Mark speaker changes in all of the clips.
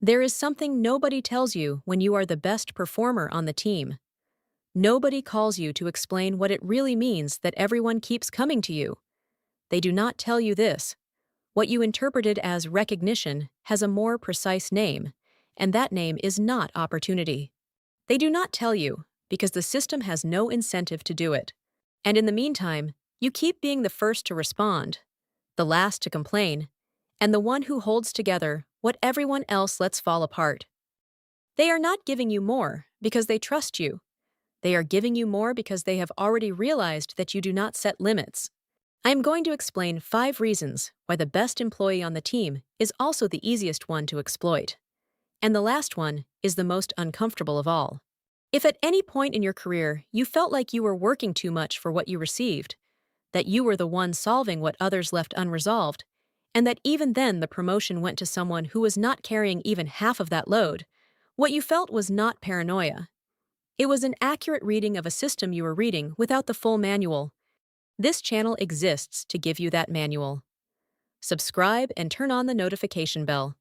Speaker 1: There is something nobody tells you when you are the best performer on the team. Nobody calls you to explain what it really means that everyone keeps coming to you. They do not tell you this. What you interpreted as recognition has a more precise name, and that name is not opportunity. They do not tell you because the system has no incentive to do it. And in the meantime, you keep being the first to respond, the last to complain, and the one who holds together what everyone else lets fall apart. They are not giving you more because they trust you. They are giving you more because they have already realized that you do not set limits. I am going to explain 5 reasons why the best employee on the team is also the easiest one to exploit. And the last one is the most uncomfortable of all. If at any point in your career you felt like you were working too much for what you received, that you were the one solving what others left unresolved, and that even then the promotion went to someone who was not carrying even half of that load, what you felt was not paranoia. It was an accurate reading of a system you were reading without the full manual. This channel exists to give you that manual. Subscribe and turn on the notification bell.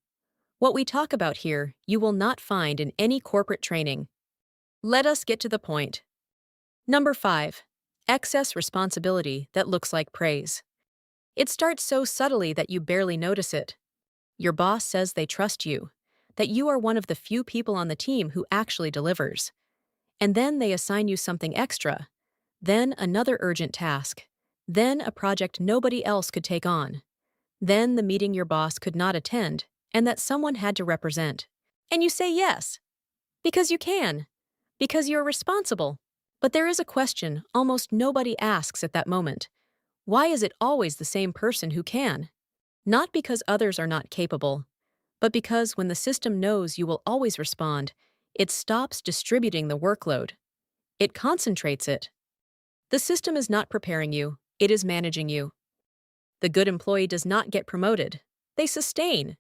Speaker 1: What we talk about here, you will not find in any corporate training. Let us get to the point. Number 5. Excess responsibility that looks like praise. It starts so subtly that you barely notice it. Your boss says they trust you, that you are one of the few people on the team who actually delivers. And then they assign you something extra, then another urgent task, then a project nobody else could take on, then the meeting your boss could not attend and that someone had to represent. And you say yes, because you can, because you're responsible. But there is a question almost nobody asks at that moment. Why is it always the same person who can? Not because others are not capable, but because when the system knows you will always respond, it stops distributing the workload. It concentrates it. The system is not preparing you, it is managing you. The good employee does not get promoted. They sustain.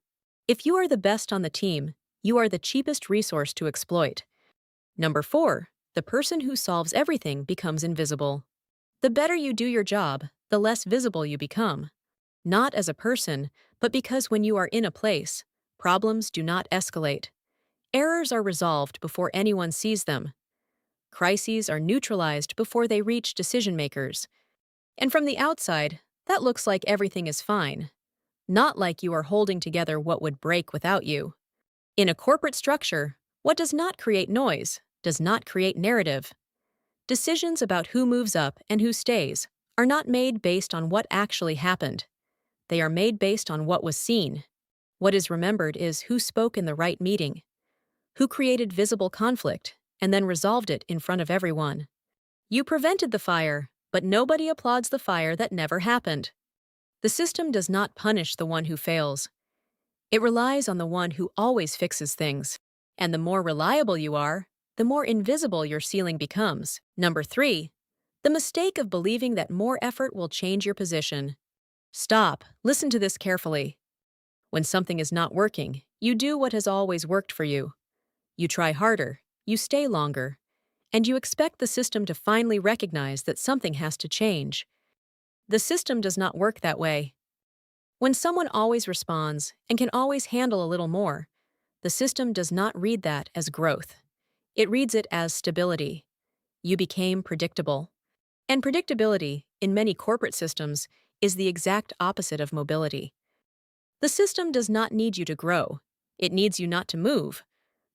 Speaker 1: If you are the best on the team, you are the cheapest resource to exploit. Number 4, the person who solves everything becomes invisible. The better you do your job, the less visible you become. Not as a person, but because when you are in a place, problems do not escalate. Errors are resolved before anyone sees them. Crises are neutralized before they reach decision makers. And from the outside, that looks like everything is fine. Not like you are holding together what would break without you. In a corporate structure, what does not create noise does not create narrative. Decisions about who moves up and who stays are not made based on what actually happened. They are made based on what was seen. What is remembered is who spoke in the right meeting, who created visible conflict, and then resolved it in front of everyone. You prevented the fire, but nobody applauds the fire that never happened. The system does not punish the one who fails. It relies on the one who always fixes things. And the more reliable you are, the more invisible your ceiling becomes. Number 3. The mistake of believing that more effort will change your position. Stop. Listen to this carefully. When something is not working, you do what has always worked for you. You try harder, you stay longer, and you expect the system to finally recognize that something has to change. The system does not work that way. When someone always responds and can always handle a little more, the system does not read that as growth. It reads it as stability. You became predictable. And predictability, in many corporate systems, is the exact opposite of mobility. The system does not need you to grow. It needs you not to move.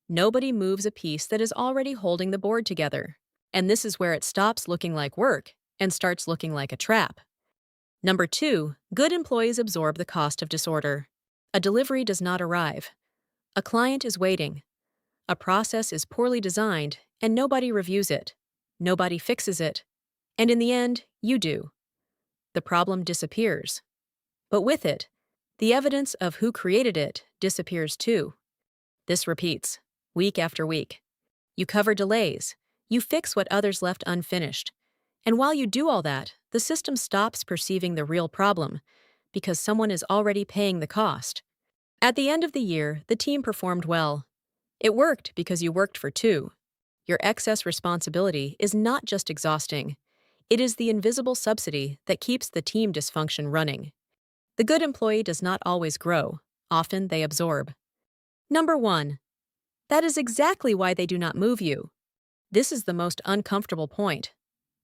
Speaker 1: Nobody moves a piece that is already holding the board together. And this is where it stops looking like work and starts looking like a trap. Number 2, good employees absorb the cost of disorder. A delivery does not arrive. A client is waiting. A process is poorly designed, and nobody reviews it. Nobody fixes it. And in the end, you do. The problem disappears. But with it, the evidence of who created it disappears too. This repeats, week after week. You cover delays. You fix what others left unfinished. And while you do all that, the system stops perceiving the real problem because someone is already paying the cost. At the end of the year, the team performed well. It worked because you worked for 2. Your excess responsibility is not just exhausting. It is the invisible subsidy that keeps the team dysfunction running. The good employee does not always grow. Often they absorb. Number 1. That is exactly why they do not move you. This is the most uncomfortable point,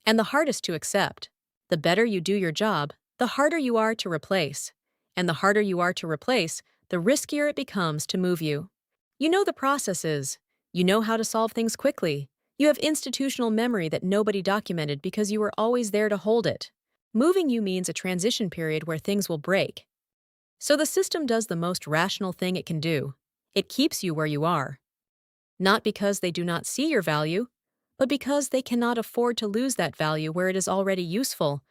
Speaker 1: and the hardest to accept. The better you do your job, the harder you are to replace. And the harder you are to replace, the riskier it becomes to move you. You know the processes. You know how to solve things quickly. You have institutional memory that nobody documented because you were always there to hold it. Moving you means a transition period where things will break. So the system does the most rational thing it can do. It keeps you where you are. Not because they do not see your value, but because they cannot afford to lose that value where it is already useful.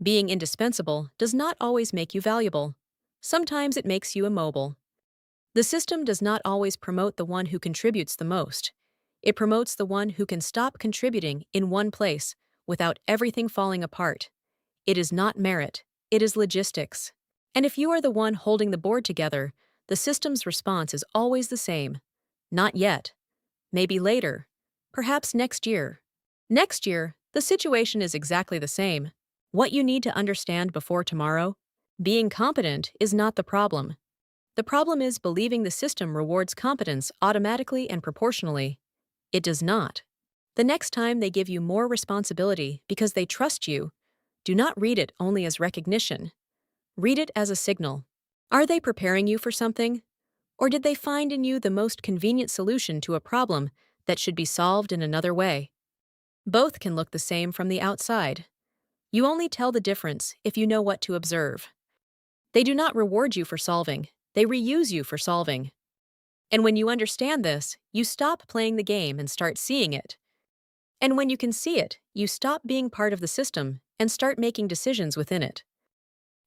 Speaker 1: Being indispensable does not always make you valuable. Sometimes it makes you immobile. The system does not always promote the one who contributes the most. It promotes the one who can stop contributing in one place without everything falling apart. It is not merit, it is logistics. And if you are the one holding the board together, the system's response is always the same. Not yet. Maybe later. Perhaps next year. Next year, the situation is exactly the same. What you need to understand before tomorrow? Being competent is not the problem. The problem is believing the system rewards competence automatically and proportionally. It does not. The next time they give you more responsibility because they trust you, do not read it only as recognition. Read it as a signal. Are they preparing you for something? Or did they find in you the most convenient solution to a problem that should be solved in another way? Both can look the same from the outside. You only tell the difference if you know what to observe. They do not reward you for solving, they reuse you for solving. And when you understand this, you stop playing the game and start seeing it. And when you can see it, you stop being part of the system and start making decisions within it.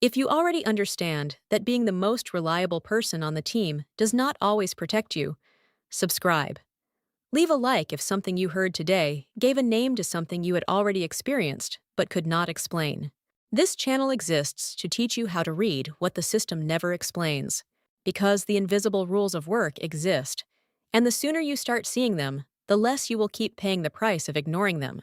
Speaker 1: If you already understand that being the most reliable person on the team does not always protect you, subscribe. Leave a like if something you heard today gave a name to something you had already experienced but could not explain. This channel exists to teach you how to read what the system never explains, because the invisible rules of work exist, and the sooner you start seeing them, the less you will keep paying the price of ignoring them.